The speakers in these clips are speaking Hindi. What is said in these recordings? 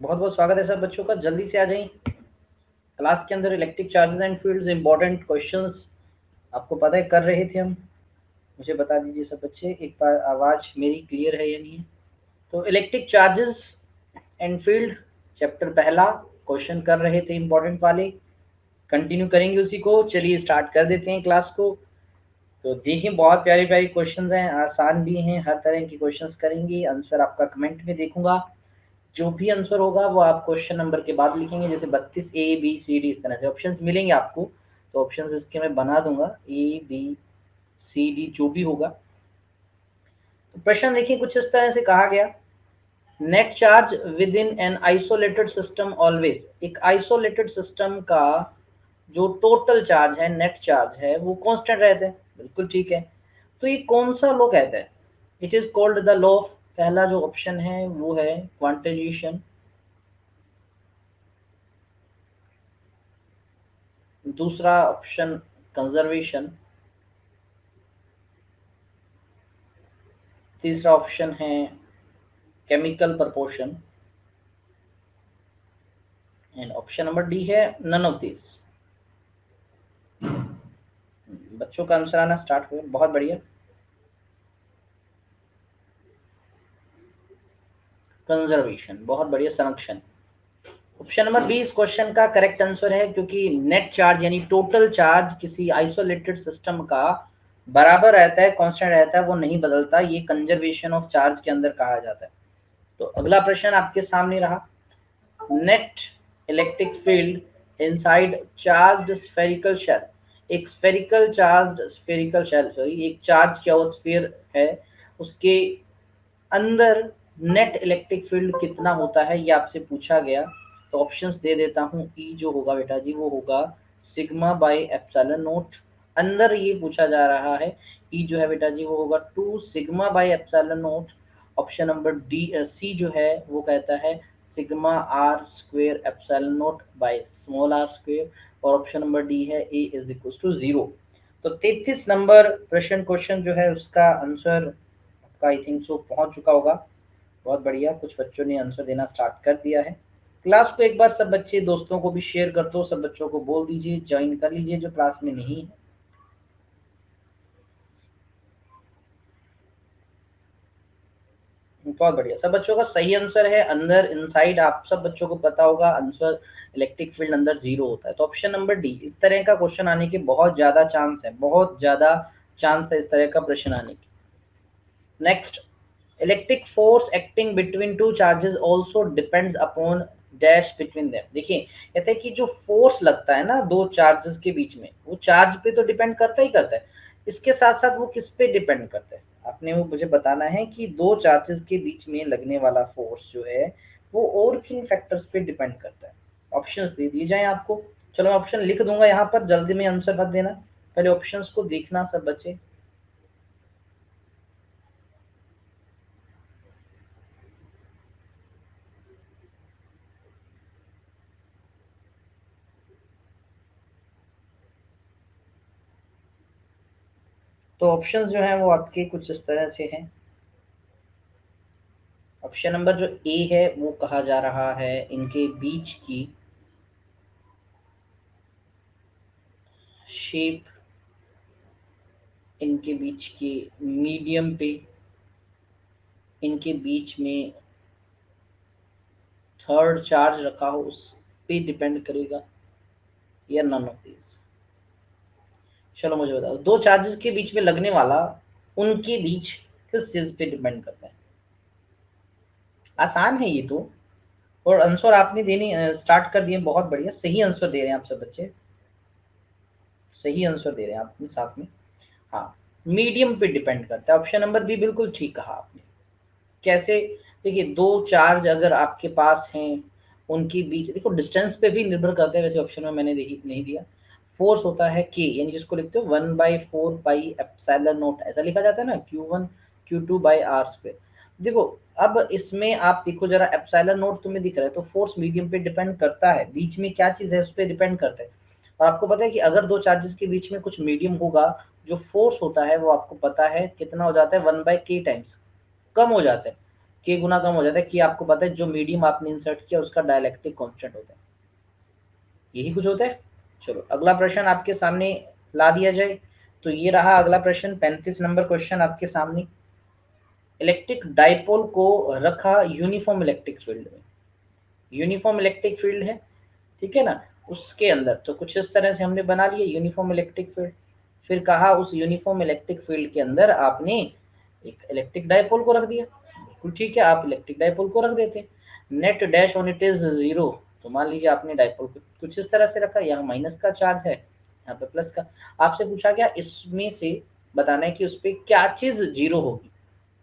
बहुत बहुत स्वागत है सब बच्चों का। जल्दी से आ जाइए क्लास के अंदर। Electric charges and fields important questions आपको पता है कर रहे थे हम। मुझे बता दीजिए सब बच्चे, एक बार आवाज़ मेरी क्लियर है या नहीं है। तो electric charges and field chapter पहला क्वेश्चन कर रहे थे इंपॉर्टेंट वाले। कंटिन्यू करेंगे उसी को। चलिए स्टार्ट कर देते हैं क्लास को। तो देखिए बहुत प्यारे प्यारे क्वेश्चंस हैं, आसान भी हैं, हर तरह के क्वेश्चंस करेंगे। आंसर आपका कमेंट में देखूंगा। जो भी आंसर होगा वो आप क्वेश्चन नंबर के बाद लिखेंगे, जैसे 32 A B C D इस तरह से ऑप्शंस मिलेंगे आपको। तो ऑप्शंस इसके मैं बना दूंगा, A B C D जो भी होगा। तो प्रश्न देखिए कुछ इस तरह से कहा गया, net charge with in an isolated system always. एक आइसोलेटेड सिस्टम का जो टोटल चार्ज है, नेट चार्ज है, वो कांस्टेंट रहता है। बिल्कुल ठीक है। तो ये कौन सा लॉ कहता है? It is called the law of, पहला जो ऑप्शन है वो है क्वांटाइजेशन, दूसरा ऑप्शन कंजर्वेशन, तीसरा ऑप्शन है chemical proportion, and option number D है नन ऑफ दिस। बच्चों का आंसर आना स्टार्ट हुए, बहुत बढ़िया। कंजर्वेशन, बहुत बढ़िया, संरक्षण। ऑप्शन नंबर बी इस क्वेश्चन का करेक्ट आंसर है, क्योंकि नेट चार्ज यानी टोटल चार्ज किसी आइसोलेटेड सिस्टम का बराबर रहता है, कांस्टेंट रहता है, वो नहीं बदलता। ये कंजर्वेशन ऑफ चार्ज के अंदर कहा जाता है। तो अगला प्रश्न आपके सामने रहा, net electric field inside charged spherical shell. एक एक चार्ज क्या वो स्फीयर है, उसके अंदर नेट इलेक्ट्रिक फील्ड कितना होता है, ये आपसे पूछा गया। तो ऑप्शंस दे देता हूँ। ई जो होगा बेटा जी वो होगा सिग्मा बाई एप्सिलॉन नोट। अंदर ये पूछा जा रहा है, ई जो है बेटा जी वो होगा 2 sigma by epsilon naught. Option number D C जो है वो कहता है sigma R square epsilon naught by small R square. और ऑप्शन नंबर डी है ए इज इक्वल टू 0। तो 33 नंबर प्रश्न क्वेश्चन जो है उसका आंसर आपका आई थिंक सो पहुंच चुका होगा। बहुत बढ़िया, कुछ बच्चों ने आंसर देना स्टार्ट कर दिया है। क्लास को एक बार सब बच्चे दोस्तों को भी शेयर कर दो, सब बच्चों को बोल दीजिए ज्वाइन कर लीजिए जो क्लास में नहीं है। बहुत बढ़िया, सब बच्चों का सही आंसर है अंदर इनसाइड। आप सब बच्चों को पता होगा आंसर इलेक्ट्रिक फील्ड अंदर 0 होता है। तो ऑप्शन नंबर डी, इस तरह का क्वेश्चन आने के बहुत ज्यादा चांस है, बहुत ज्यादा चांस है इस तरह का प्रश्न आने की। Next, electric force acting between two charges also depends upon dash between them. देखिए कहते हैं कि जो फोर्स लगता है ना दो चार्जेस के बीच में, वो चार्ज पे तो डिपेंड करता ही करता है, इसके साथ साथ वो किस पे डिपेंड करता है? आपने वो मुझे बताना है कि दो चार्जेस के बीच में लगने वाला फोर्स जो है वो और किन फैक्टर्स पे डिपेंड करता है। ऑप्शंस दे दिए जाए आपको। चलो मैं ऑप्शन लिख दूंगा यहाँ पर, जल्दी में आंसर मत देना, पहले ऑप्शंस को देखना सब बच्चे। तो ऑप्शंस जो हैं वो आपके कुछ इस तरह से हैं। ऑप्शन नंबर जो ए है वो कहा जा रहा है इनके बीच की शेप, इनके बीच की मीडियम पे, इनके बीच में थर्ड चार्ज रखा हो उस पे डिपेंड करेगा, या नन ऑफ दिस। चलो मुझे बताओ, दो चार्जेस के बीच में लगने वाला उनके बीच किस चीज पे डिपेंड करता है? आसान है ये तो। और आंसर आपने देने स्टार्ट कर दिए, बहुत बढ़िया, सही आंसर दे रहे हैं आप सब बच्चे, सही आंसर दे रहे हैं आप अपने साथ में। हाँ, मीडियम पे डिपेंड करता है। ऑप्शन नंबर बी बिल्कुल ठीक कहा आपने। कैसे? देखिए दो चार्ज अगर आपके पास हैं, उनके बीच देखो डिस्टेंस पे भी निर्भर करता है। वैसे ऑप्शन में मैंने नहीं दिया। फोर्स होता है के, यानी जिसको लिखते हो 1/4 पाई एप्सिलॉन नोट, ऐसा लिखा जाता है ना, Q1 Q2/r स्क्वायर। देखो अब इसमें आप देखो जरा, एप्सिलॉन नोट तुम्हें दिख रहा है तो फोर्स मीडियम पे डिपेंड करता है, बीच में क्या चीज है उस पर डिपेंड करता है। और आपको पता है कि अगर दो चार्जेस के बीच में कुछ मीडियम होगा, जो फोर्स होता है वो आपको पता है कितना हो जाता है, 1/k टाइम्स कम हो जाता है। के गुना कम हो जाता है, कि आपको पता है जो मीडियम आपने इंसर्ट किया उसका डायलैक्ट्रिक कांस्टेंट होता है, यही कुछ होता है। चलो अगला प्रश्न आपके सामने ला दिया जाए। तो ये रहा अगला प्रश्न, 35 नंबर क्वेश्चन आपके सामने। इलेक्ट्रिक डाइपोल को रखा यूनिफॉर्म इलेक्ट्रिक फील्ड में, यूनिफॉर्म इलेक्ट्रिक फील्ड है, ठीक है ना, उसके अंदर तो कुछ इस तरह से हमने बना लिया यूनिफॉर्म इलेक्ट्रिक फील्ड। फिर कहा उस यूनिफॉर्म इलेक्ट्रिक फील्ड के अंदर आपने एक इलेक्ट्रिक डाइपोल को रख दिया, बिल्कुल ठीक है, आप इलेक्ट्रिक डाइपोल को रख देते। Net dash on it is zero, तो मान लीजिए आपने डाइपोल को कुछ इस तरह से रखा, यहाँ माइनस का चार्ज है, यहाँ पे प्लस का। आपसे पूछा गया इसमें से बताना है कि उस पर क्या चीज जीरो होगी,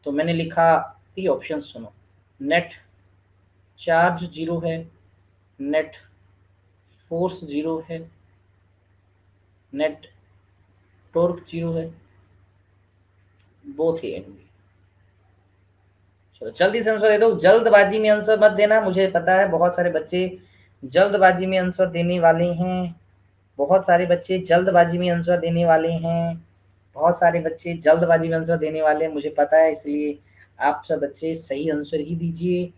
तो मैंने लिखा थी ऑप्शन सुनो। नेट चार्ज जीरो है, नेट फोर्स जीरो है, नेट टॉर्क जीरो है, बोथ ए एंड बी। चलो जल्दी से आंसर दे दो, जल्दबाजी में आंसर मत देना, मुझे पता है बहुत सारे बच्चे जल्दबाजी में आंसर देने वाले हैं, बहुत सारे बच्चे जल्दबाजी में आंसर देने वाले हैं, बहुत सारे बच्चे जल्दबाजी में आंसर देने वाले हैं, मुझे पता है, इसलिए आप सब बच्चे सही आंसर ही दीजिए।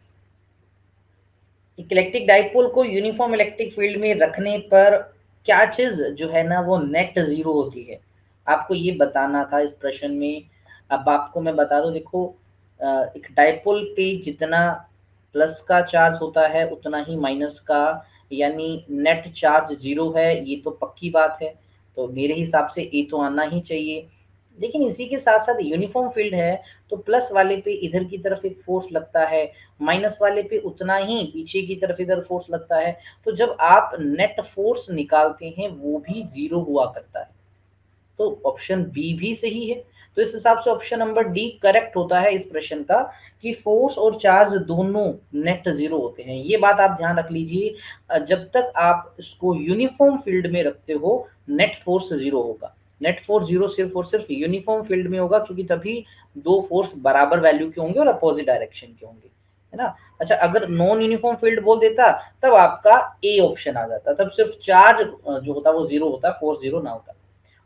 इलेक्ट्रिक डाइपोल को यूनिफॉर्म इलेक्ट्रिक फील्ड में रखने पर क्या चीज जो है ना वो नेट जीरो होती है, आपको ये बताना था इस प्रश्न में। अब आपको मैं बता दूं, देखो एक डाइपोल पे जितना प्लस का चार्ज होता है उतना ही माइनस का, यानी नेट चार्ज जीरो है, ये तो पक्की बात है, तो मेरे हिसाब से ये तो आना ही चाहिए। लेकिन इसी के साथ साथ यूनिफॉर्म फील्ड है, तो प्लस वाले पे इधर की तरफ एक फोर्स लगता है, माइनस वाले पे उतना ही पीछे की तरफ इधर फोर्स लगता है, तो जब आप नेट फोर्स निकालते हैं वो भी जीरो हुआ करता है, तो ऑप्शन बी भी सही है। तो इस हिसाब से ऑप्शन नंबर डी करेक्ट होता है इस प्रश्न का, कि फोर्स और चार्ज दोनों नेट जीरो होते हैं। ये बात आप ध्यान रख लीजिए, जब तक आप इसको यूनिफॉर्म फील्ड में रखते हो नेट फोर्स जीरो होगा, नेट फोर्स जीरो सिर्फ और सिर्फ यूनिफॉर्म फील्ड में होगा, क्योंकि तभी दो फोर्स बराबर वैल्यू के होंगे और अपोजिट डायरेक्शन के होंगे, है ना। अच्छा अगर नॉन यूनिफॉर्म फील्ड बोल देता तब आपका ए ऑप्शन आ जाता, तब सिर्फ चार्ज जो होता वो जीरो होता, फोर्स जीरो ना होता।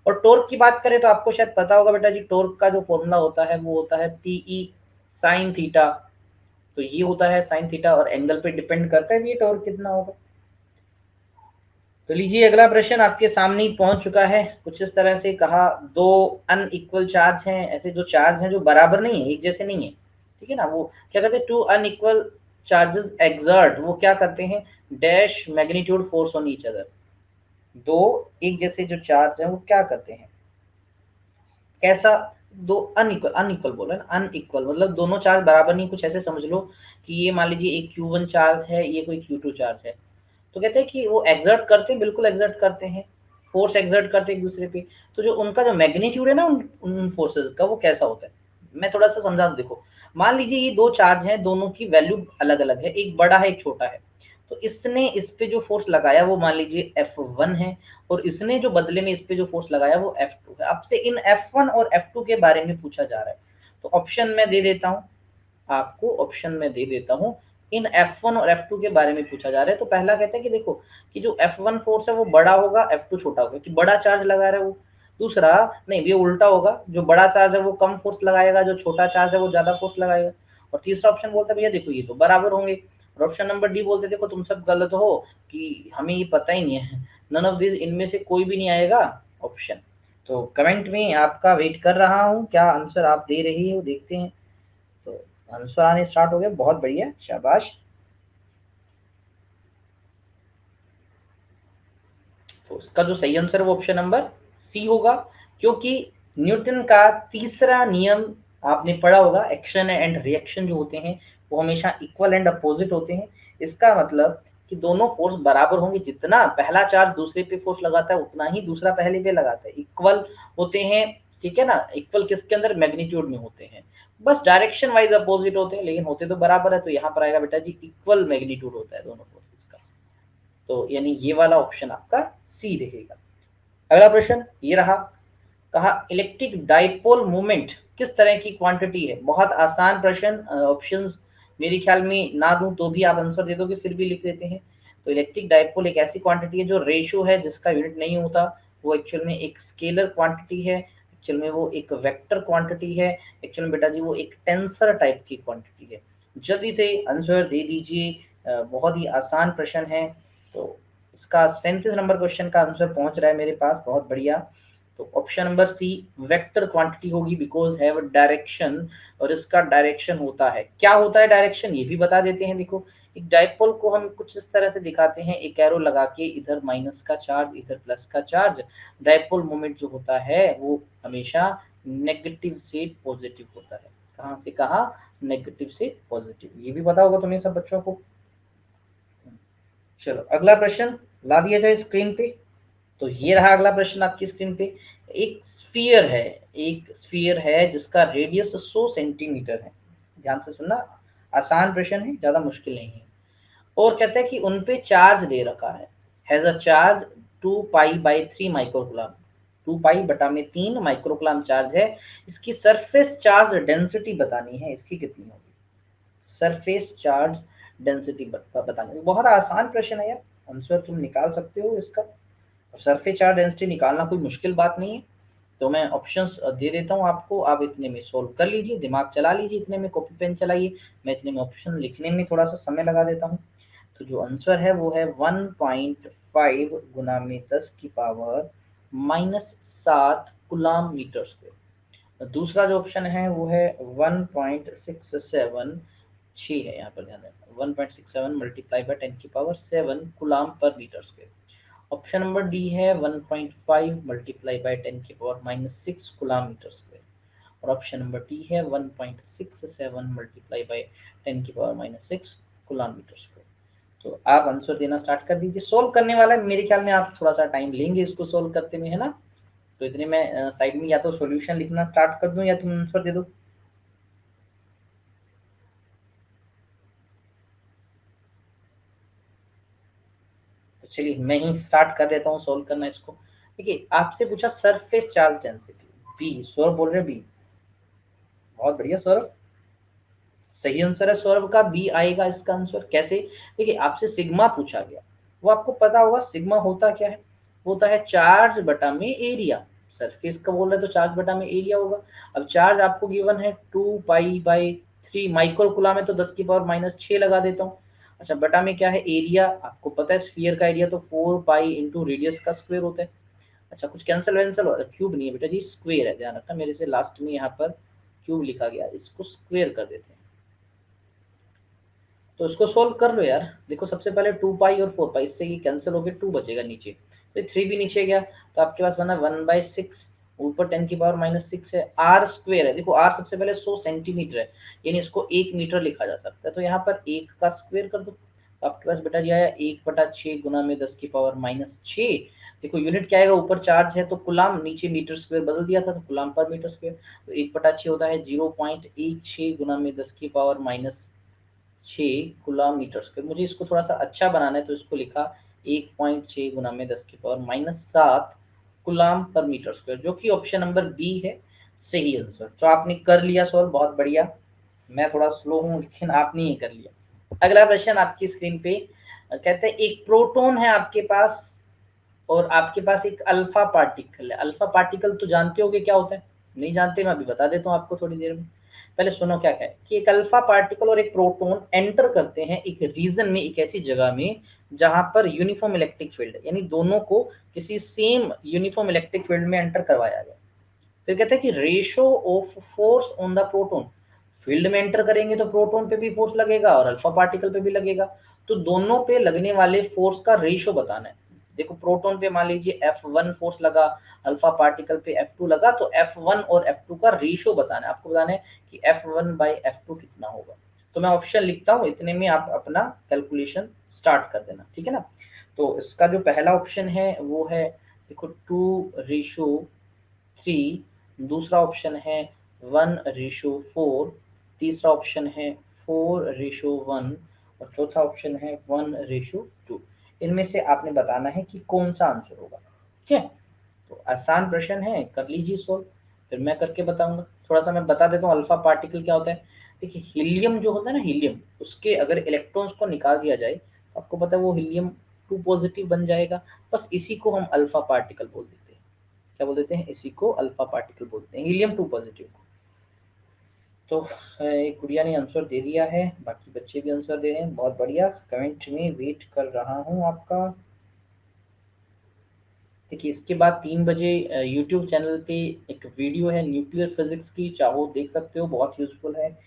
और टॉर्क की बात करें तो आपको शायद पता होगा बेटा जी, टॉर्क का जो फॉर्मूला होता है वो होता है पीई साइन थीटा, तो ये होता है साइन थीटा, और एंगल पे डिपेंड करता है ये टॉर्क कितना होगा। तो लीजिए अगला प्रश्न आपके सामने ही पहुंच चुका है, कुछ इस तरह से कहा, दो अनइक्वल चार्ज हैं, ऐसे जो चार्ज हैं जो बराबर नहीं है, एक जैसे नहीं है, ठीक है ना, वो क्या करते हैं, टू अनइक्वल चार्जेस एक्सर्ट, वो क्या करते हैं, dash magnitude force on each other. दो एक जैसे जो चार्ज है वो क्या करते हैं, कैसा, दो अनइक्वल, अनइक्वल बोला ना, अनइक्वल मतलब दोनों चार्ज बराबर नहीं, कुछ ऐसे समझ लो कि ये मान लीजिए एक Q1 चार्ज है, ये कोई Q2 चार्ज है, तो कहते हैं कि वो एक्सर्ट करते हैं, बिल्कुल एक्सर्ट करते हैं, फोर्स एक्सर्ट करते हैं एक दूसरे पे, तो जो उनका जो मैग्नीट्यूड है ना उन फोर्सेस का वो कैसा होता है, मैं थोड़ा सा समझा दूं। देखो मान लीजिए ये दो चार्ज हैं, दोनों की वैल्यू अलग अलग है, एक बड़ा है एक छोटा है, तो इसने इस पे जो फोर्स लगाया वो मान लीजिए F1 है, और इसने जो बदले में इस पे जो फोर्स लगाया वो F2 है। आपसे इन F1 और F2 के बारे में पूछा जा रहा है, तो ऑप्शन में दे देता हूँ आपको, ऑप्शन में दे देता हूँ, इन F1 और F2 के बारे में पूछा जा रहा है। तो पहला कहता है कि देखो कि जो F1 फोर्स है वो बड़ा होगा, F2 छोटा होगा, कि बड़ा चार्ज लगा रहा है वो। दूसरा नहीं, ये उल्टा होगा, जो बड़ा चार्ज है वो कम फोर्स लगाएगा, जो छोटा चार्ज है वो ज्यादा फोर्स लगाएगा। और तीसरा ऑप्शन बोलता है भैया देखो ये तो बराबर होंगे। और ऑप्शन नंबर डी बोलते देखो तुम सब गलत हो, कि हमें ये पता ही नहीं है, नन ऑफ दिस, इनमें से कोई भी नहीं आएगा ऑप्शन। तो कमेंट में आपका वेट कर रहा हूँ, क्या आंसर आप दे रही हो, देखते हैं। तो आंसर आने स्टार्ट हो गया, बहुत बढ़िया, शाबाश। तो इसका जो सही आंसर है वो ऑप्शन नंबर सी होगा, क्योंकि न्यूटन का तीसरा नियम आपने पढ़ा होगा, एक्शन एंड रिएक्शन जो होते हैं वो हमेशा इक्वल एंड अपोजिट होते हैं। इसका मतलब कि दोनों फोर्स बराबर होंगे, जितना पहला चार्ज दूसरे पे फोर्स लगाता है उतना ही दूसरा पहले पे लगाता है, इक्वल होते हैं, ठीक है ना। इक्वल किसके अंदर, मैग्नीट्यूड में होते हैं, बस डायरेक्शन वाइज अपोजिट होते हैं, लेकिन होते तो बराबर है। तो यहाँ पर आएगा बेटा जी इक्वल मैग्नीट्यूड होता है दोनों फोर्सेस का, तो यानी ये वाला ऑप्शन आपका सी रहेगा। अगला प्रश्न ये रहा, कहा इलेक्ट्रिक डाइपोल मोमेंट किस तरह की क्वांटिटी है। बहुत आसान प्रश्न, ऑप्शंस मेरे ख्याल में ना दूं तो भी आप आंसर दे दोगे, फिर भी लिख देते हैं। तो इलेक्ट्रिक डाइपोल एक ऐसी क्वांटिटी है जो रेशियो है, जिसका यूनिट नहीं होता, वो एक्चुअल में एक स्केलर क्वांटिटी है, एक्चुअल में वो एक वेक्टर क्वांटिटी है, एक्चुअल में बेटा जी वो एक टेंसर टाइप की क्वांटिटी है। जल्दी से आंसर दे दीजिए। बहुत ही आसान प्रश्न है। तो इसका 37 नंबर क्वेश्चन का आंसर पहुंच रहा है मेरे पास, बहुत बढ़िया। तो option number C vector quantity होगी, बिकॉज हैव डायरेक्शन, और इसका डायरेक्शन होता है, क्या होता है डायरेक्शन ये भी बता देते हैं। देखो एक डाइपोल को हम कुछ इस तरह से दिखाते हैं, एक एरो लगा के, इधर माइनस का चार्ज इधर प्लस का चार्ज। डाइपोल मोमेंट जो होता है वो हमेशा नेगेटिव से पॉजिटिव होता है। कहाँ से कहाँ? नेगेटिव से पॉजिटिव। ये भी पता होगा तुम्हें सब बच्चों को। चलो अगला प्रश्न ला दिया जाए स्क्रीन पे। तो ये रहा अगला प्रश्न आपकी स्क्रीन पे। एक स्फीयर है, एक स्फीयर है जिसका रेडियस 100 सेंटीमीटर है। ध्यान से सुनना, आसान प्रश्न है, ज्यादा मुश्किल नहीं है। और कहता है कि उन पे चार्ज दे रखा है, has a charge 2π/3 microcoulomb. 2π/3 microcoulomb charge है। इसकी सरफेस चार्ज डेंसिटी बतानी है, इसकी कितनी होगी? सरफेस चार्ज डेंसिटी बतानी है। बहुत आसान प्रश्न है यार, आंसर तुम निकाल सकते हो इसका। सरफेस चार्ज डेंसिटी निकालना कोई मुश्किल बात नहीं है। तो मैं ऑप्शंस दे देता हूँ आपको, आप इतने में सोल्व कर लीजिए, दिमाग चला लीजिए, इतने में कॉपी पेन चलाइए। मैं इतने में ऑप्शन लिखने में थोड़ा सा समय लगा देता हूँ। तो जो आंसर है वो है 1.5 गुना में 10 की पावर -7 कुलाम मीटर स्क्वायर। दूसरा जो ऑप्शन है वो है 1.67, 6 है यहाँ पर, ध्यान रखना, 1.67 मल्टीप्लाई बाय 10 की पावर 7 कुलाम पर metre square. Option number D है 1.5 मल्टीप्लाई बाय 10 की पावर -6 कुलाम मीटर स्क्वायर। और ऑप्शन नंबर डी है 1.67 मल्टीप्लाई बाय 10 की पावर -6 कुलाम मीटर स्क्वायर। तो आप आंसर देना स्टार्ट कर दीजिए। सोल्व करने वाला है, मेरे ख्याल में आप थोड़ा सा टाइम लेंगे इसको सोल्व करते में, है ना? तो इतने में साइड में या तो सॉल्यूशन लिखना स्टार्ट कर दूं या तुम आंसर दे दो। तो चलिए मैं ही स्टार्ट कर देता हूँ सोल्व करना इसको। देखिए आपसे पूछा surface charge density, B, Saurabh बोल रहे बी। बहुत बढ़िया सौरभ, सही आंसर है सौरभ का, बी आएगा इसका आंसर। कैसे? देखिए आपसे सिग्मा पूछा गया, वो आपको पता होगा सिग्मा होता क्या है, वो होता है चार्ज बटा में एरिया। सरफेस का बोल रहे तो चार्ज बटा में एरिया होगा। अब चार्ज आपको गिवन है 2π/3 माइक्रो कूलम है, तो 10 की पावर -6 लगा देता हूँ। अच्छा बटा में क्या है? एरिया आपको पता है, स्फीयर का एरिया तो 4π इंटू रेडियस का स्क्वायर होता है। अच्छा कुछ कैंसिल वैंसिल हो, क्यूब नहीं है बेटा जी, स्क्वायर है, ध्यान रखना, मेरे से लास्ट में यहाँ पर क्यूब लिखा गया, इसको स्क्वायर कर देते हैं। तो इसको सोल्व कर लो यार। देखो सबसे पहले 2π और 4π, इससे ये कैंसिल हो गया, 2 बचेगा नीचे, तो 3 भी नीचे गया, तो आपके पास बना 1/6, ऊपर 10 की पावर -6 है, आर स्क्वायर है। देखो आर सबसे पहले 100 सेंटीमीटर है, यानी इसको 1 मीटर लिखा जा सकता है, तो यहाँ पर 1 का स्क्वायर कर दो। तो आपके पास बेटा जी आया 1/6 गुना में 10 की पावर -6। देखो यूनिट क्या आएगा, ऊपर चार्ज है तो कुलाम, नीचे मीटर स्क्वायर बदल दिया था तो कुलाम पर मीटर स्क्वायर। तो 1/6 होता है 0.16 गुना में 10 की पावर -6 कूलम मीटर स्क्वायर। मुझे इसको थोड़ा सा अच्छा बनाना है तो इसको लिखा 1.6 गुना में 10 की पावर -7 कूलम पर मीटर स्क्वायर, जो कि ऑप्शन नंबर बी है सही आंसर। तो आपने कर लिया सॉल्व, बहुत बढ़िया। मैं थोड़ा स्लो हूँ लेकिन आपने ही कर लिया। अगला प्रश्न आपकी स्क्रीन पे कहते हैं एक प्रोटॉन है आपके पास, और आपके पास एक अल्फा पार्टिकल है। अल्फा पार्टिकल तो जानते होगे क्या होता है? नहीं जानते? मैं अभी बता देता हूँ आपको थोड़ी देर में। पहले सुनो क्या है कि एक अल्फा पार्टिकल और एक प्रोटॉन एंटर करते हैं एक रीजन में, एक ऐसी जगह में जहां पर यूनिफॉर्म इलेक्ट्रिक फील्ड है, यानी दोनों को किसी सेम यूनिफॉर्म इलेक्ट्रिक फील्ड में एंटर करवाया गया। फिर कहते हैं कि ratio of force on the proton, field में एंटर करेंगे तो प्रोटॉन पे भी फोर्स लगेगा और अल्फा पार्टिकल पे भी लगेगा, तो दोनों पे लगने वाले फोर्स का रेशो बताना है। देखो प्रोटॉन पे मान लीजिए F1 फोर्स लगा, अल्फा पार्टिकल पे F2 लगा, तो F1 और F2 का रेशो बताना है। आपको बताना है कि F1/F2 कितना होगा। तो मैं ऑप्शन लिखता हूँ, इतने में आप अपना कैलकुलेशन स्टार्ट कर देना, ठीक है ना? तो इसका जो पहला ऑप्शन है वो है, देखो 2:3, दूसरा ऑप्शन है 1:4, तीसरा ऑप्शन है 4:1, और चौथा ऑप्शन है 1:2। इनमें से आपने बताना है कि कौन सा आंसर होगा, ठीक है? तो आसान प्रश्न है, कर लीजिए सोल्व, फिर मैं करके बताऊंगा। थोड़ा सा मैं बता देता हूँ अल्फा पार्टिकल क्या होता है। देखिए हीलियम जो होता है ना, हीलियम, उसके अगर इलेक्ट्रॉन्स को निकाल दिया जाए तो आपको पता है वो हीलियम 2 पॉजिटिव बन जाएगा। बस इसी को हम अल्फा पार्टिकल बोल देते हैं। क्या बोल देते हैं? इसी को अल्फा पार्टिकल बोलते हैं, हीलियम 2 पॉजिटिव को। तो एक गुड़िया ने आंसर दे दिया है, बाकी बच्चे भी आंसर दे रहे हैं, बहुत बढ़िया। कमेंट में वेट कर रहा हूँ आपका। देखिए इसके बाद 3 बजे यूट्यूब चैनल पे एक वीडियो है न्यूक्लियर फिजिक्स की, चाहो देख सकते हो, बहुत यूजफुल है।